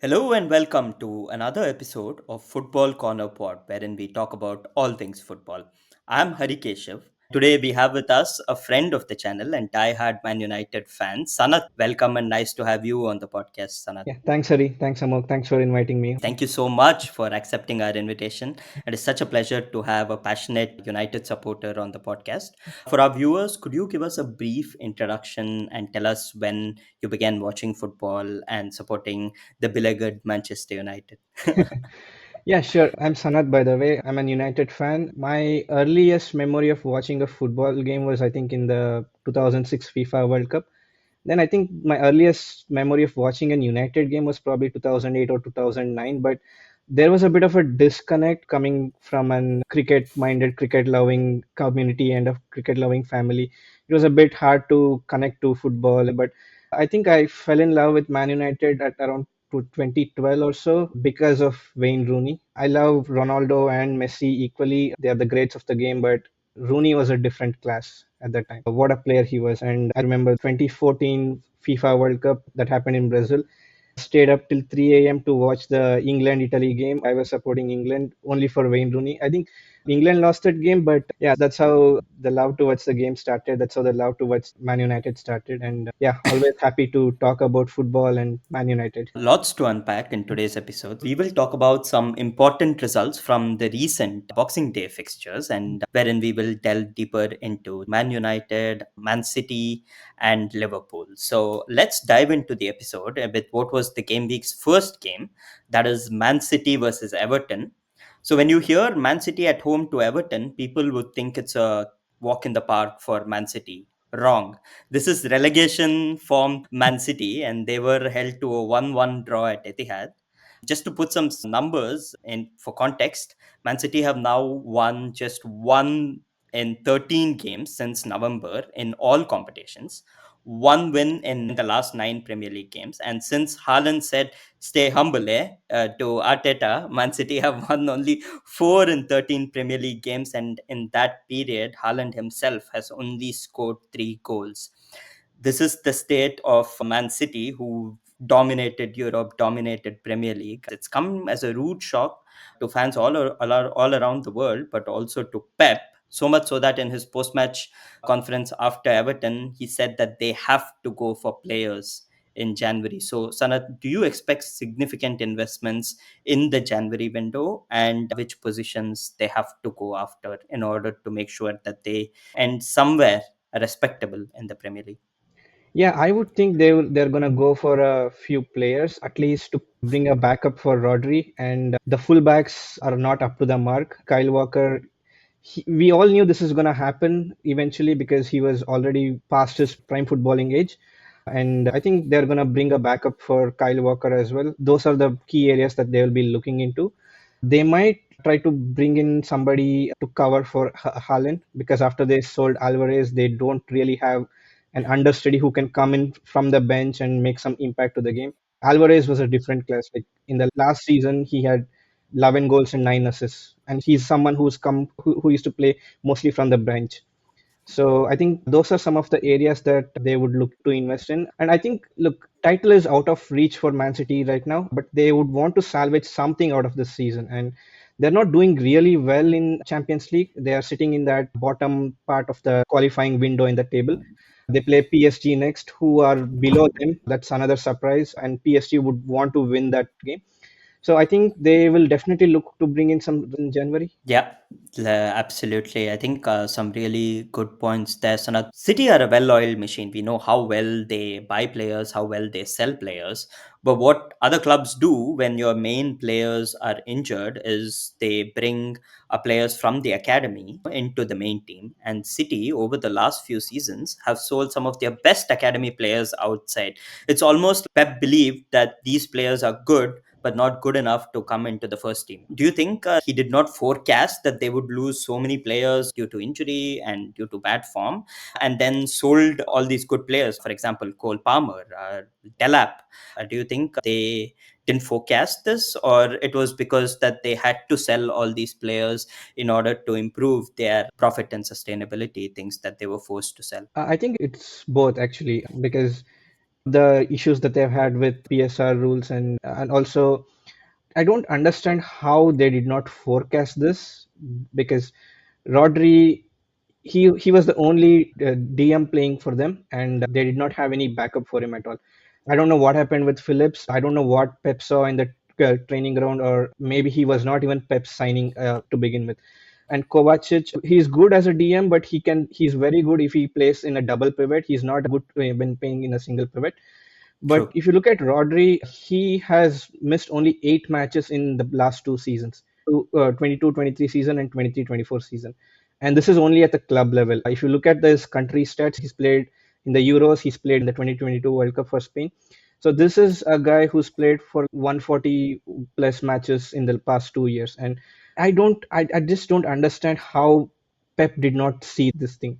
Hello and welcome to another episode of Football Corner Pod, wherein we talk about all things football. I'm Hari Keshav. Today we have with us a friend of the channel and die-hard Man United fan, Sanath. Welcome and nice to have you on the podcast, Sanath. Yeah, thanks, Hari. Thanks, Amol. Thanks for inviting me. Thank you so much for accepting our invitation. It is such a pleasure to have a passionate United supporter on the podcast. For our viewers, could you give us a brief introduction and tell us when you began watching football and supporting the beloved Manchester United? Yeah, sure. I'm Sanath, by the way. I'm an United fan. My earliest memory of watching a football game was, I think, in the 2006 FIFA World Cup. Then I think my earliest memory of watching an United game was probably 2008 or 2009. But there was a bit of a disconnect coming from an cricket-minded, cricket-loving community and a cricket-loving family. It was a bit hard to connect to football, but I think I fell in love with Man United at around to 2012 or so because of Wayne Rooney. I love Ronaldo and Messi equally. They are the greats of the game, but Rooney was a different class at that time. What a player he was. And I remember 2014 FIFA World Cup that happened in Brazil. Stayed up till 3 a.m. to watch the England Italy game. I was supporting England only for Wayne Rooney. I think England lost that game, but yeah, that's how the love towards the game started. That's how the love towards Man United started. And yeah, always happy to talk about football and Man United. Lots to unpack in today's episode. We will talk about some important results from the recent Boxing Day fixtures, and wherein we will delve deeper into Man United, Man City, and Liverpool. So let's dive into the episode with what was the game week's first game, that is Man City versus Everton. So when you hear Man City at home to Everton, people would think it's a walk in the park for Man City. Wrong. This is relegation form Man City, and they were held to a 1-1 draw at Etihad. Just to put some numbers in for context, Man City have now won just one in 13 games since November in all competitions, one win in the last nine Premier League games. And since Haaland said, stay humble, to Arteta, Man City have won only 4 in 13 Premier League games. And in that period, Haaland himself has only scored 3 goals. This is the state of Man City, who dominated Europe, dominated Premier League. It's come as a rude shock to fans all around the world, but also to Pep. So much so that in his post match conference after Everton, he said that they have to go for players in January. So, Sanath, do you expect significant investments in the January window, and which positions they have to go after in order to make sure that they end somewhere respectable in the Premier League? Yeah, I would think they're gonna go for a few players at least to bring a backup for Rodri, and the fullbacks are not up to the mark. Kyle Walker, we all knew this is gonna happen eventually because he was already past his prime footballing age, and I think they're gonna bring a backup for Kyle Walker as well. Those are the key areas that they will be looking into. They might try to bring in somebody to cover for Haaland because after they sold Alvarez, they don't really have an understudy who can come in from the bench and make some impact to the game. Alvarez was a different class. Like in the last season, he had 11 goals and 9 assists, and he's someone who used to play mostly from the bench. So I think those are some of the areas that they would look to invest in. And I think, look, title is out of reach for Man City right now, but they would want to salvage something out of this season. And they're not doing really well in Champions League. They are sitting in that bottom part of the qualifying window in the table. They play PSG next, who are below them. That's another surprise. And PSG would want to win that game. So I think they will definitely look to bring in some in January. Yeah, absolutely. I think some really good points there. So City are a well-oiled machine. We know how well they buy players, how well they sell players. But what other clubs do when your main players are injured is they bring players from the academy into the main team. And City, over the last few seasons, have sold some of their best academy players outside. It's almost Pep believed that these players are good but not good enough to come into the first team. Do you think he did not forecast that they would lose so many players due to injury and due to bad form, and then sold all these good players? For example, Cole Palmer, Delap. Do you think they didn't forecast this, or it was because that they had to sell all these players in order to improve their profit and sustainability, things that they were forced to sell? I think it's both actually, because the issues that they've had with PSR rules, and also I don't understand how they did not forecast this, because Rodri, he was the only DM playing for them, and they did not have any backup for him at all. I don't know what happened with Phillips. I don't know what Pep saw in the training ground, or maybe he was not even Pep's signing to begin with. And Kovacic, he's good as a DM, but he's very good if he plays in a double pivot. He's not good when playing in a single pivot. But True. if you look at Rodri, he has missed only 8 matches in the last 2 seasons, 22-23 season and 23-24 season. And this is only at the club level. If you look at his country stats, he's played in the Euros, he's played in the 2022 World Cup for Spain. So this is a guy who's played for 140 plus matches in the past 2 years. And I just don't understand how Pep did not see this thing.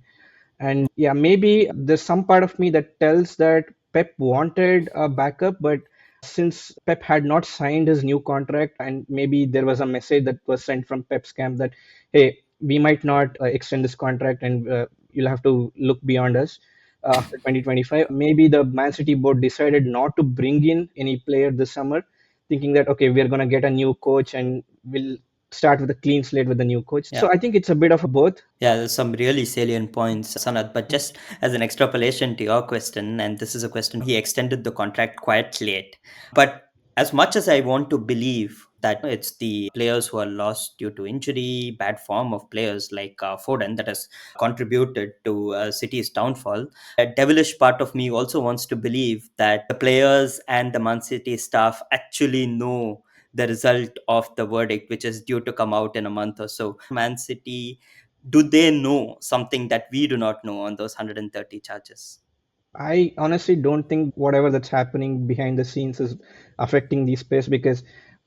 And yeah, maybe there's some part of me that tells that Pep wanted a backup, but since Pep had not signed his new contract, and maybe there was a message that was sent from Pep's camp that, hey, we might not extend this contract, and you'll have to look beyond us after 2025. Maybe the Man City board decided not to bring in any player this summer, thinking that, okay, we're going to get a new coach and we'll start with a clean slate with the new coach. Yeah. So I think it's a bit of both. Yeah, there's some really salient points, Sanath. But just as an extrapolation to your question, and this is a question, he extended the contract quite late. But as much as I want to believe that it's the players who are lost due to injury, bad form of players like Foden that has contributed to City's downfall, a devilish part of me also wants to believe that the players and the Man City staff actually know the result of the verdict, which is due to come out in a month or so. Man City, do they know something that we do not know on those 130 charges? I honestly don't think whatever that's happening behind the scenes is affecting the space, because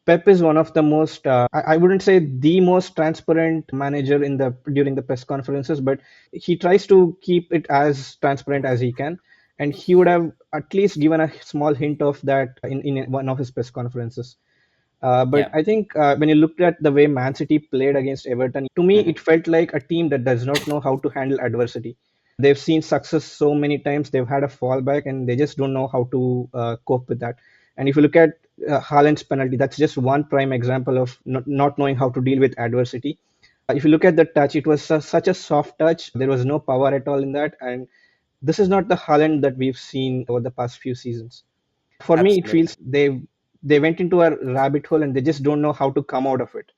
Pep is one of the most, I wouldn't say the most transparent manager in the during the press conferences, but he tries to keep it as transparent as he can. And he would have at least given a small hint of that in one of his press conferences. But Yeah. I think when you looked at the way Man City played against Everton, to me, Mhm. it felt like a team that does not know how to handle adversity. They've seen success so many times, they've had a fallback, and they just don't know how to cope with that. And if you look at Haaland's penalty, that's just one prime example of not knowing how to deal with adversity. If you look at the touch, it was such a soft touch. There was no power at all in that. And this is not the Haaland that we've seen over the past few seasons. For me, it Absolutely. feels they went into a rabbit hole and they just don't know how to come out of it.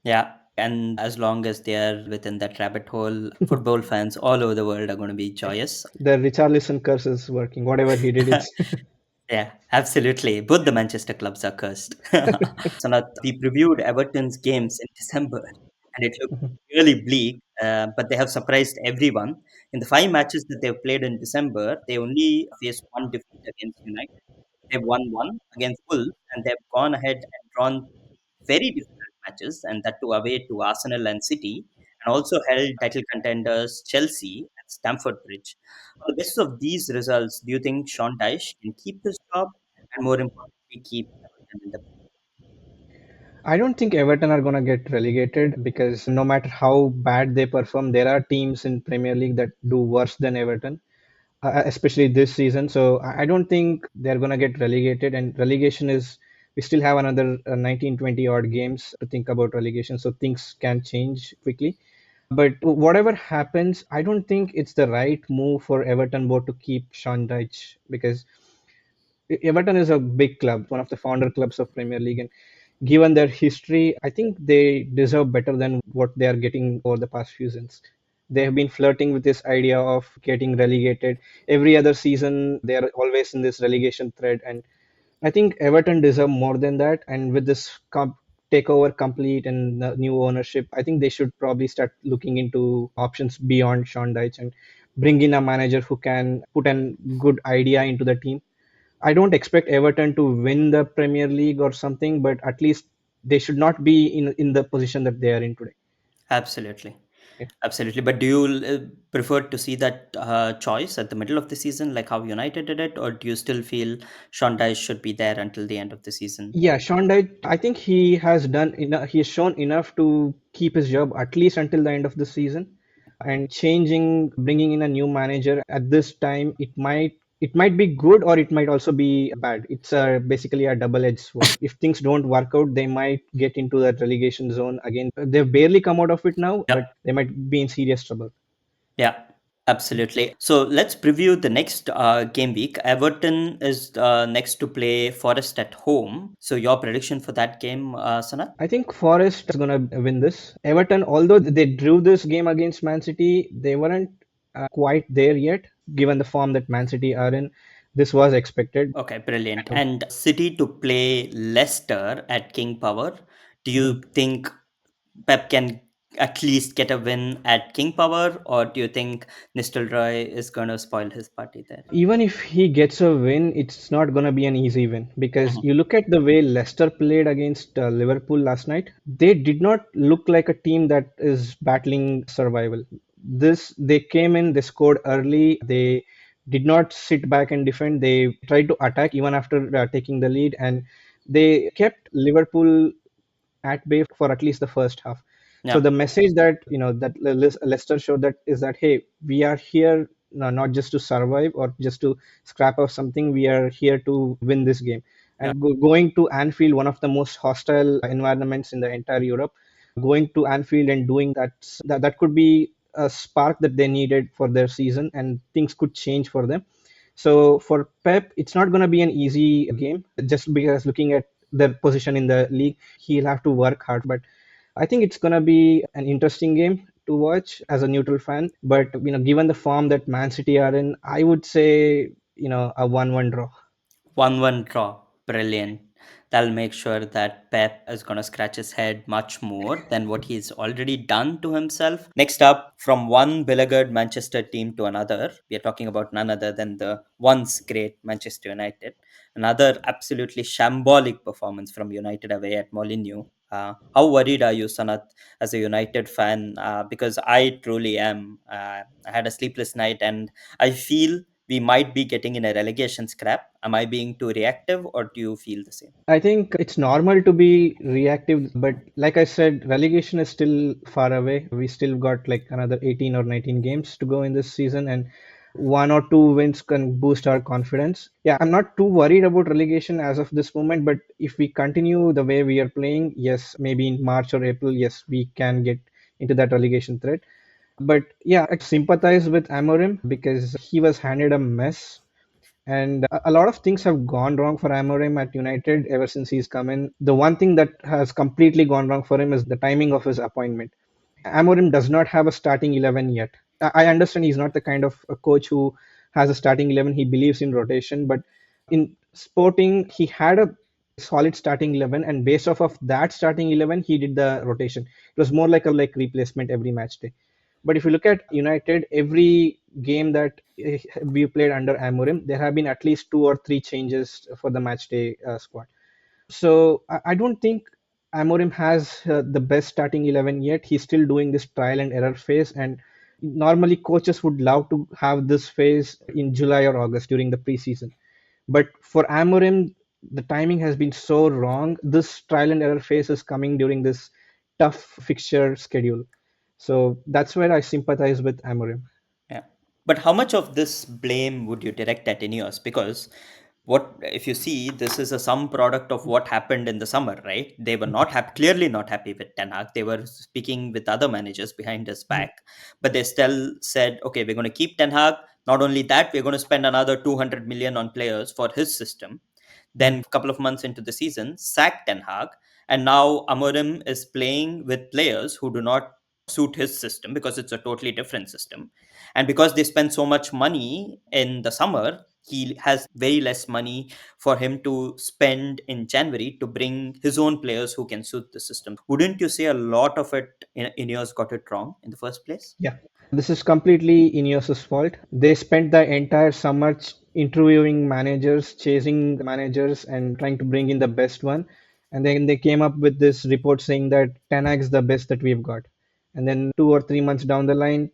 Yeah. And as long as they are within that rabbit hole, football fans all over the world are going to be joyous. The Richarlison curse is working. Whatever he did, it's Yeah, absolutely. Both the Manchester clubs are cursed. Sanath, we previewed Everton's games in December, and it looked really bleak, but they have surprised everyone. In the 5 matches that they've played in December, they only faced one defeat against United. They've won one against Wolves, and they've gone ahead and drawn very difficult matches, and that too away to Arsenal and City, and also held title contenders Chelsea at Stamford Bridge. On the basis of these results, do you think Sean Dyche can keep his job, and more importantly, keep Everton in the? I don't think Everton are going to get relegated, because no matter how bad they perform, there are teams in Premier League that do worse than Everton, especially this season. So I don't think they're going to get relegated. And relegation is, we still have another 19, 20 odd games to think about relegation. So things can change quickly. But whatever happens, I don't think it's the right move for Everton board to keep Sean Dyche, because Everton is a big club, one of the founder clubs of Premier League, and given their history, I think they deserve better than what they are getting over the past few seasons. They have been flirting with this idea of getting relegated every other season. They are always in this relegation thread, and I think Everton deserve more than that. And with this takeover complete and the new ownership, I think they should probably start looking into options beyond Sean Dyche and bring in a manager who can put a good idea into the team. I don't expect Everton to win the Premier League or something, but at least they should not be in the position that they are in today. Absolutely. Yeah. Absolutely. But do you prefer to see that choice at the middle of the season, like how United did it, or do you still feel Sean Dyche should be there until the end of the season? Yeah, Sean Dyche, I think he has done enough. He has shown enough to keep his job at least until the end of the season. And changing, bringing in a new manager at this time, it might it might be good or it might also be bad. It's basically a double-edged sword. If things don't work out, they might get into that relegation zone again. They've barely come out of it now, Yeah. but they might be in serious trouble. Yeah, absolutely. So let's preview the next game week. Everton is next to play Forest at home. So your prediction for that game, Sanath? I think Forest is gonna win this. Everton, although they drew this game against Man City, they weren't quite there yet. Given the form that Man City are in, this was expected. Okay, brilliant. And City to play Leicester at King Power. Do you think Pep can at least get a win at King Power, or do you think Nistelrooy is going to spoil his party there? Even if he gets a win, it's not going to be an easy win because Mhm. you look at the way Leicester played against Liverpool last night. They did not look like a team that is battling survival. This they came in, they scored early. They did not sit back and defend. They tried to attack even after taking the lead, and they kept Liverpool at bay for at least the first half. So Yeah, the message that Leicester showed that is that hey, we are here not just to survive or just to scrap off something. We are here to win this game. yeah. And going to Anfield, one of the most hostile environments in the entire Europe, going to Anfield and doing that could be a spark that they needed for their season, and things could change for them. So for Pep, it's not going to be an easy game just because looking at their position in the league, he'll have to work hard. But I think it's going to be an interesting game to watch as a neutral fan. But given the form that Man City are in, I would say a 1-1 draw. 1-1 draw. Brilliant. That'll make sure that Pep is going to scratch his head much more than what he's already done to himself. Next up, from one beleaguered Manchester team to another, we are talking about none other than the once great Manchester United. Another absolutely shambolic performance from United away at Molineux. How worried are you, Sanath, as a United fan? Because I truly am. I had a sleepless night and I feel we might be getting in a relegation scrap. Am I being too reactive, or do you feel the same? I think it's normal to be reactive, but like I said, relegation is still far away. We still got like another 18 or 19 games to go in this season, and one or two wins can boost our confidence. Yeah, I'm not too worried about relegation as of this moment, but if we continue the way we are playing, yes, maybe in March or April, yes, we can get into that relegation threat. But yeah, I sympathize with Amorim because he was handed a mess, and a lot of things have gone wrong for Amorim at United ever since he's come in. The one thing that has completely gone wrong for him is the timing of his appointment. Amorim does not have a starting 11 yet. I understand he's not the kind of a coach who has a starting 11. He believes in rotation, but in Sporting, he had a solid starting 11, and based off of that starting 11, he did the rotation. It was more like a replacement every match day. But if you look at United, every game that we played under Amorim, there have been at least two or three changes for the match day squad. So I don't think Amorim has the best starting 11 yet. He's still doing this trial and error phase, and normally coaches would love to have this phase in July or August during the preseason. But for Amorim, the timing has been so wrong. This trial and error phase is coming during this tough fixture schedule. So that's where I sympathize with Amorim. Yeah. But how much of this blame would you direct at Ineos? Because what if you see this is a sum product of what happened in the summer, right? They were not happy, clearly not happy with Ten Hag. They were speaking with other managers behind his back, but they still said, okay, we're going to keep Ten Hag. Not only that, we're going to spend another 200 million on players for his system. Then, a couple of months into the season, sack Ten Hag, and now Amorim is playing with players who do not suit his system because it's a totally different system. And because they spend so much money in the summer, he has very less money for him to spend in January to bring his own players who can suit the system. Wouldn't you say a lot of it in Ineos got it wrong in the first place? Yeah, this is completely Ineos's fault. They spent the entire summer interviewing managers, chasing the managers, and trying to bring in the best one. And then they came up with this report saying that Tanag is the best that we've got. And then 2 or 3 months down the line,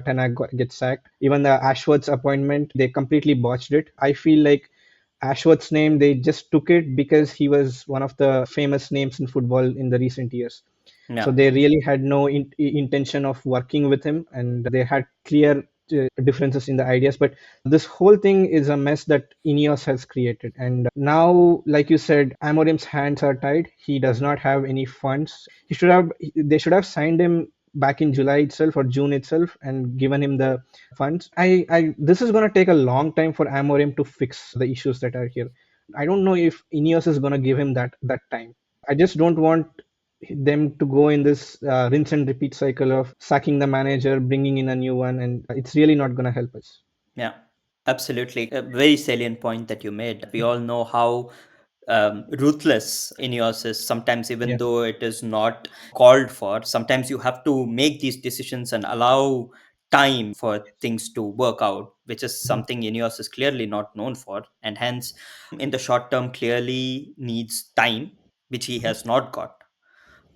gets sacked. Even the Ashworth's appointment, they completely botched it. I feel like Ashworth's name, they just took it because he was one of the famous names in football in the recent years. So Yeah. they really had no intention of working with him, and they had clear differences in the ideas, but this whole thing is a mess that Ineos has created. And now, like you said, Amorim's hands are tied. He does not have any funds. They should have signed him back in July itself or June itself and given him the funds. This is going to take a long time for Amorim to fix the issues that are here. I don't know if Ineos is going to give him that time. I just don't want them to go in this rinse and repeat cycle of sacking the manager, bringing in a new one, and it's really not going to help us. Yeah, absolutely. A very salient point that you made. We all know how ruthless Ineos is sometimes, even Yeah. though it is not called for. Sometimes you have to make these decisions and allow time for things to work out, which is Mhm. something Ineos is clearly not known for. And hence, in the short term, clearly needs time, which he has not got.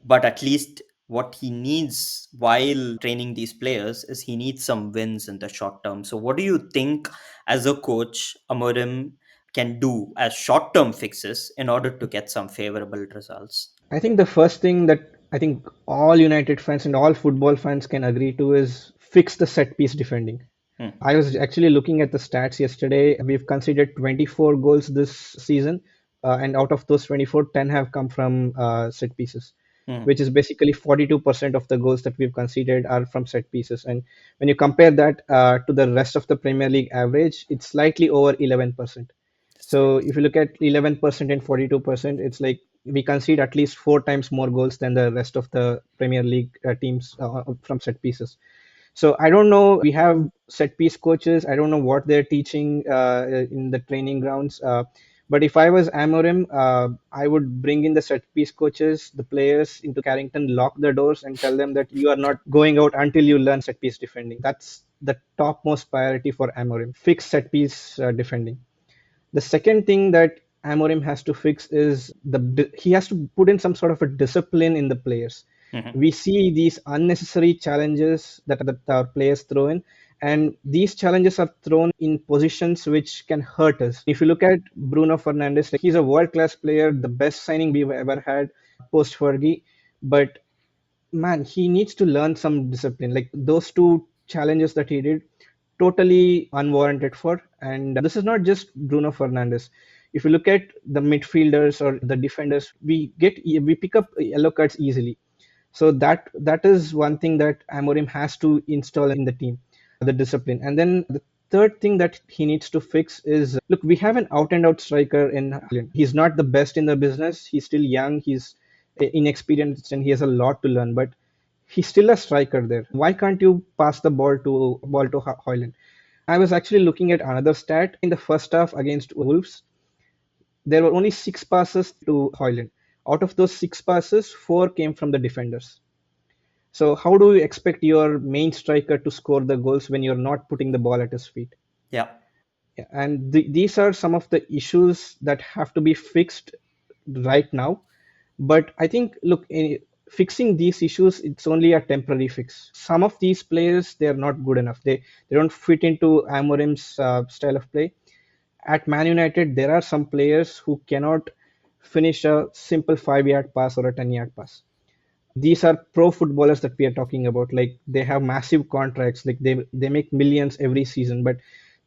But at least what he needs while training these players is he needs some wins in the short term. So what do you think as a coach Amorim can do as short term fixes in order to get some favorable results? I think the first thing that I think all United fans and all football fans can agree to is fix the set piece defending. Hmm. I was actually looking at the stats yesterday. We've conceded 24 goals this season, and out of those 24, 10 have come from set pieces, Hmm. which is basically 42% of the goals that we've conceded are from set pieces. And when you compare that to the rest of the Premier League average, it's slightly over 11%. That's So great. if you look at 11% and 42%, it's like we concede at least four times more goals than the rest of the Premier League teams from set pieces. So I don't know. We have set piece coaches. I don't know what they're teaching in the training grounds. But if I was Amorim, I would bring in the set piece coaches, the players into Carrington, lock the doors, and tell them that you are not going out until you learn set piece defending. That's the topmost priority for Amorim. Fix set piece defending. The second thing that Amorim has to fix is he has to put in some sort of a discipline in the players. Mhm. We see these unnecessary challenges that our players throw in, and these challenges are thrown in positions which can hurt us. If you look at Bruno Fernandes, like he's a world class player, the best signing we've ever had post Fergie, but man, he needs to learn some discipline. Like those two challenges that he did, totally unwarranted for. And this is not just Bruno Fernandes. If you look at the midfielders or the defenders, we pick up yellow cards easily. So that is one thing that Amorim has to install in the team, the discipline. And then the third thing that he needs to fix is look, we have an out and out striker in Haaland. He's not the best in the business. He's still young. He's inexperienced and he has a lot to learn. But he's still a striker there. Why can't you pass the ball to Hoyland? I was actually looking at another stat in the first half against Wolves. There were only six passes to Hoyland. Out of those six passes, four came from the defenders. So how do you expect your main striker to score the goals when you're not putting the ball at his feet? Yeah. Yeah, and these are some of the issues that have to be fixed right now. But I think, look, fixing these issues, it's only a temporary fix. Some of these players, they are not good enough. They don't fit into Amorim's style of play. At Man United, there are some players who cannot finish a simple 5 yard pass or a 10 yard pass. These are pro footballers that we are talking about. Like they have massive contracts, like they make millions every season, but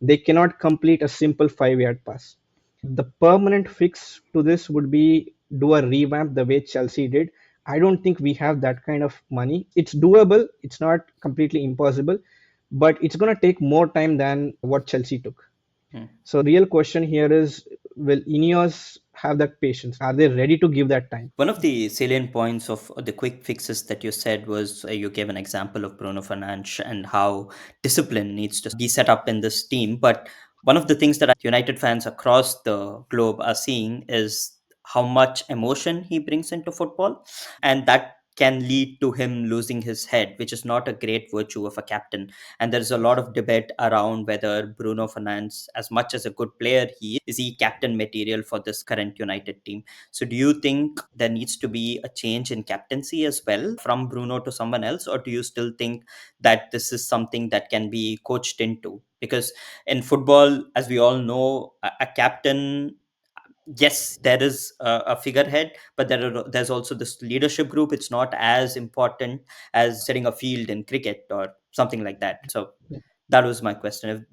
they cannot complete a simple 5 yard pass. The permanent fix to this would be do a revamp the way Chelsea did. I don't think we have that kind of money. It's doable, it's not completely impossible, but it's going to take more time than what Chelsea took. Hmm. So the real question here is, will Ineos have that patience? Are they ready to give that time? One of the salient points of the quick fixes that you said was you gave an example of Bruno Fernandes and how discipline needs to be set up in this team. But one of the things that United fans across the globe are seeing is how much emotion he brings into football. And that can lead to him losing his head, which is not a great virtue of a captain. And there's a lot of debate around whether Bruno Fernandes, as much as a good player is he captain material for this current United team? So, do you think there needs to be a change in captaincy as well from Bruno to someone else, or do you still think that this is something that can be coached into? Because in football, as we all know, a captain, yes, there is a figurehead, but there's also this leadership group. It's not as important as setting a field in cricket or something like that. So That was my question.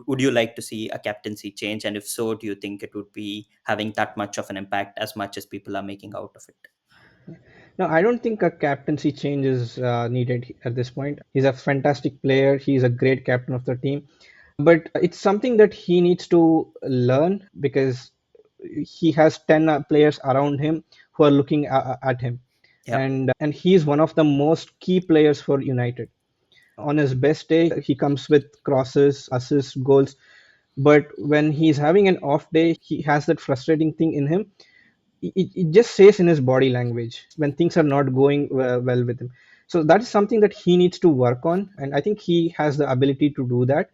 Would you like to see a captaincy change, and if so, do you think it would be having that much of an impact as much as people are making out of it? No, I don't think a captaincy change is needed at this point. He's a fantastic player. He's a great captain of the team, but it's something that he needs to learn because he has 10 players around him who are looking at him, Yeah. and he's one of the most key players for United. On his best day, he comes with crosses, assists, goals. But when he's having an off day, he has that frustrating thing in him. It just says in his body language when things are not going well with him. So that is something that he needs to work on, and I think he has the ability to do that.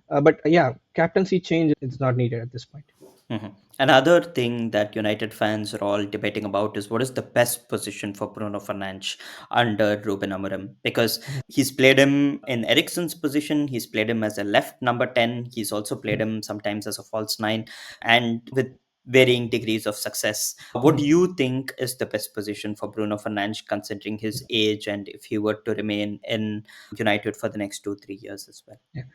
But yeah, captaincy change is not needed at this point. Mhm. Another thing that United fans are all debating about is what is the best position for Bruno Fernandes under Ruben Amorim? Because he's played him in Eriksen's position, he's played him as a left number 10, he's also played him sometimes as a false 9, and with varying degrees of success. What do you think is the best position for Bruno Fernandes considering his age and if he were to remain in United for the next 2 3 years as well? Yeah.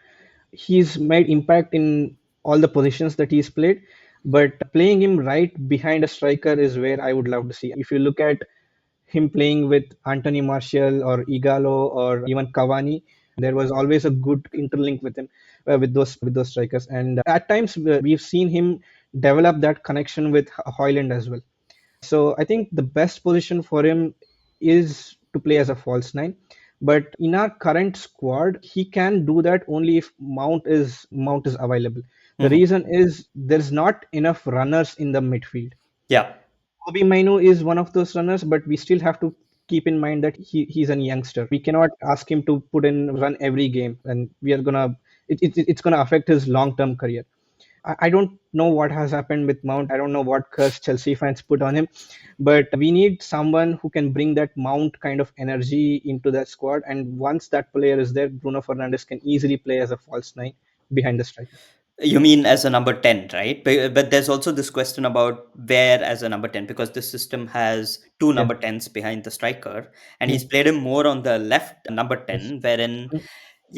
He's made impact in all the positions that he's played, but playing him right behind a striker is where I would love to see. If you look at him playing with Anthony Martial or Igalo or even Cavani, there was always a good interlink with him, with those strikers. And at times we've seen him develop that connection with Hoyland as well. So I think the best position for him is to play as a false nine. But in our current squad, he can do that only if Mount is available. The Mhm. reason is there's not enough runners in the midfield. Yeah. Kobe Mainu is one of those runners, but we still have to keep in mind that he's a youngster. We cannot ask him to put in run every game, and we are gonna it's gonna affect his long term career. I don't know what has happened with Mount. I don't know what curse Chelsea fans put on him, but we need someone who can bring that Mount kind of energy into that squad. And once that player is there, Bruno Fernandes can easily play as a false nine behind the striker. You mean as a number 10, right? But there's also this question about where as a number 10, because the system has two Yeah. number 10s behind the striker, and Hmm. he's played him more on the left number Yes. 10, wherein, Hmm.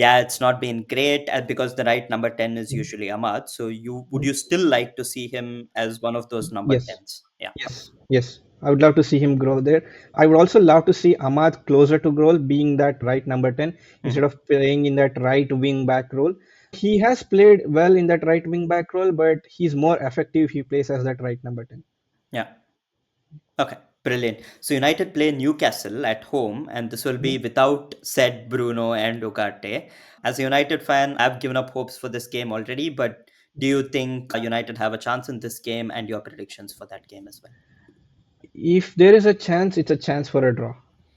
yeah, it's not been great because the right number 10 is Hmm. usually Ahmad. So would Hmm. you still like to see him as one of those number Yes. 10s? Yeah. Yes, yes. I would love to see him grow there. I would also love to see Ahmad closer to goal, being that right number 10, instead Mhm. of playing in that right wing back role. He has played well in that right wing back role, but he's more effective if he plays as that right number 10. Yeah. Okay, brilliant. So United play Newcastle at home, and this will be Mhm. without said Bruno and Ugarte. As a United fan, I've given up hopes for this game already, but do you think United have a chance in this game, and your predictions for that game as well? If there is a chance, it's a chance for a draw.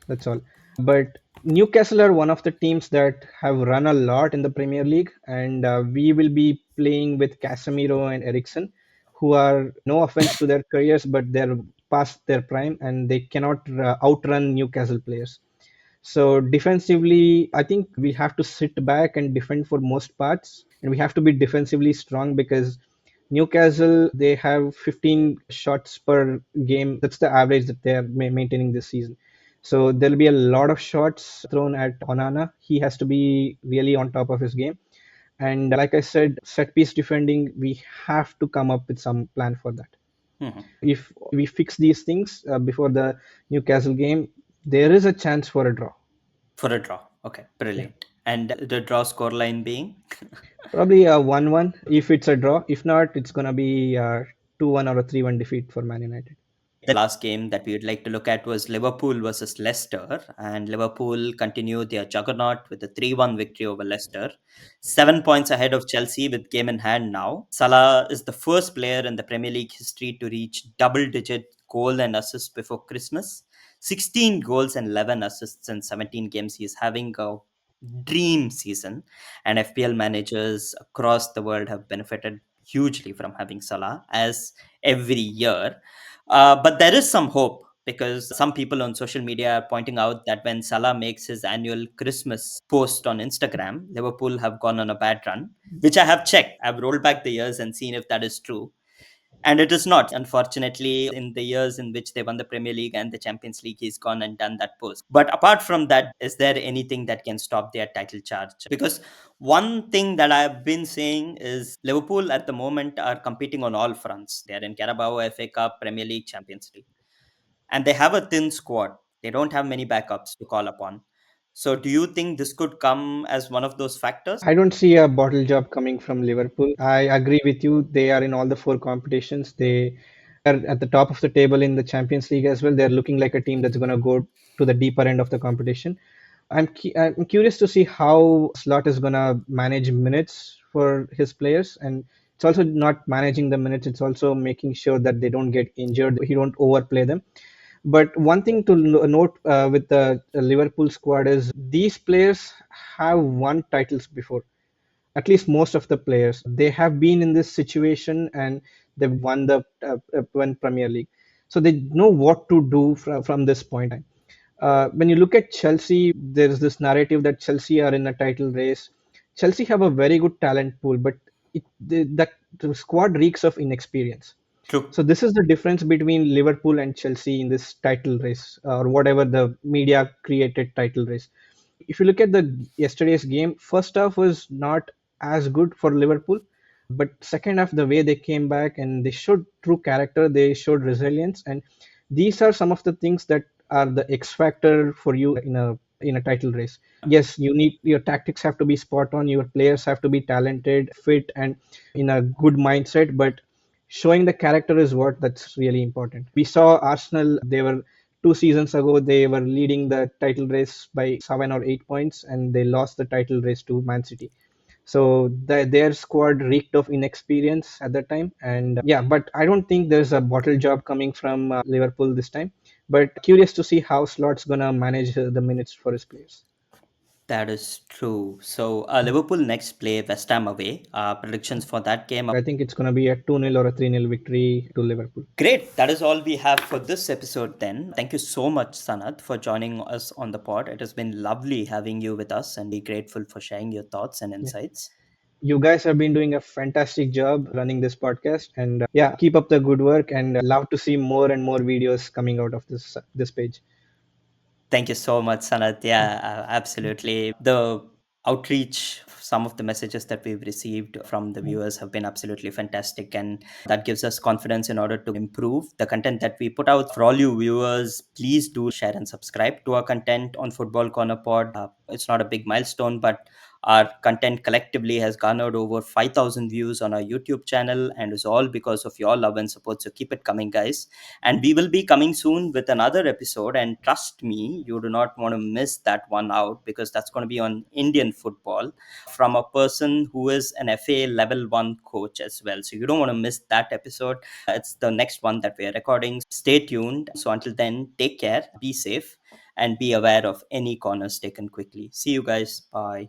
That's all. But Newcastle are one of the teams that have run a lot in the Premier League, and we will be playing with Casemiro and Eriksen, who are, no offense to their careers, but they're past their prime and they cannot outrun Newcastle players. So defensively, I think we have to sit back and defend for most parts, and we have to be defensively strong because Newcastle, they have 15 shots per game. That's the average that they are maintaining this season. So there'll be a lot of shots thrown at Onana. He has to be really on top of his game. And like I said, set piece defending, we have to come up with some plan for that. Mhm. If we fix these things before the Newcastle game, there is a chance for a draw. For a draw. Okay, Yeah. brilliant. And the draw scoreline being? Probably a 1-1 if it's a draw. If not, it's going to be a 2-1 or a 3-1 defeat for Man United. The last game that we would like to look at was Liverpool versus Leicester, and Liverpool continued their juggernaut with a 3-1 victory over Leicester. 7 points ahead of Chelsea with game in hand now. Salah is the first player in the Premier League history to reach double digit goal and assists before Christmas. 16 goals and 11 assists in 17 games. He is having a dream season, and FPL managers across the world have benefited hugely from having Salah, as every year. But there is some hope because some people on social media are pointing out that when Salah makes his annual Christmas post on Instagram, Liverpool have gone on a bad run, which I have checked. I've rolled back the years and seen if that is true. And it is not. Unfortunately, in the years in which they won the Premier League and the Champions League, he's gone and done that post. But apart from that, is there anything that can stop their title charge? Because one thing that I've been saying is Liverpool at the moment are competing on all fronts. They're in Carabao, FA Cup, Premier League, Champions League. And they have a thin squad. They don't have many backups to call upon. So do you think this could come as one of those factors? I don't see a bottle job coming from Liverpool. I agree with you. They are in all the four competitions. They are at the top of the table in the Champions League as well. They're looking like a team that's going to go to the deeper end of the competition. I'm curious to see how Slot is going to manage minutes for his players, and it's also not managing the minutes. It's also making sure that they don't get injured. He don't overplay them. But one thing to note with the Liverpool squad is these players have won titles before. At least most of the players, they have been in this situation and they've won the won Premier League, so they know what to do from this point on. When you look at Chelsea, there is this narrative that Chelsea are in a title race. Chelsea have a very good talent pool, but that the squad reeks of inexperience. True. So this is the difference between Liverpool and Chelsea in this title race, or whatever the media created title race. If you look at the yesterday's game, first half was not as good for Liverpool, but second half, the way they came back and they showed true character, they showed resilience, and these are some of the things that are the X factor for you in a title race. Yes, you need your tactics have to be spot on, your players have to be talented, fit, and in a good mindset, but showing the character is what that's really important. We saw Arsenal, they were 2 seasons ago, they were leading the title race by 7 or 8 points, and they lost the title race to Man City. So their squad reeked of inexperience at that time, and yeah, but I don't think there's a bottle job coming from Liverpool this time. But curious to see how Slot's gonna manage the minutes for his players. That is true. So Liverpool next play West Ham away. Predictions for that game. I think it's gonna be a 2-0 or a 3-0 victory to Liverpool. Great. That is all we have for this episode then. Thank you so much, Sanath, for joining us on the pod. It has been lovely having you with us and be grateful for sharing your thoughts and Yeah. insights. You guys have been doing a fantastic job running this podcast, and yeah, keep up the good work, and love to see more and more videos coming out of this page. Thank you so much, Sanath. Yeah, absolutely. The outreach, some of the messages that we've received from the viewers have been absolutely fantastic. And that gives us confidence in order to improve the content that we put out. For all you viewers, please do share and subscribe to our content on Football Corner Pod. It's not a big milestone, but our content collectively has garnered over 5,000 views on our YouTube channel and is all because of your love and support. So keep it coming, guys. And we will be coming soon with another episode. And trust me, you do not want to miss that one out because that's going to be on Indian football from a person who is an FA level 1 coach as well. So you don't want to miss that episode. It's the next one that we are recording. Stay tuned. So until then, take care, be safe, and be aware of any corners taken quickly. See you guys. Bye.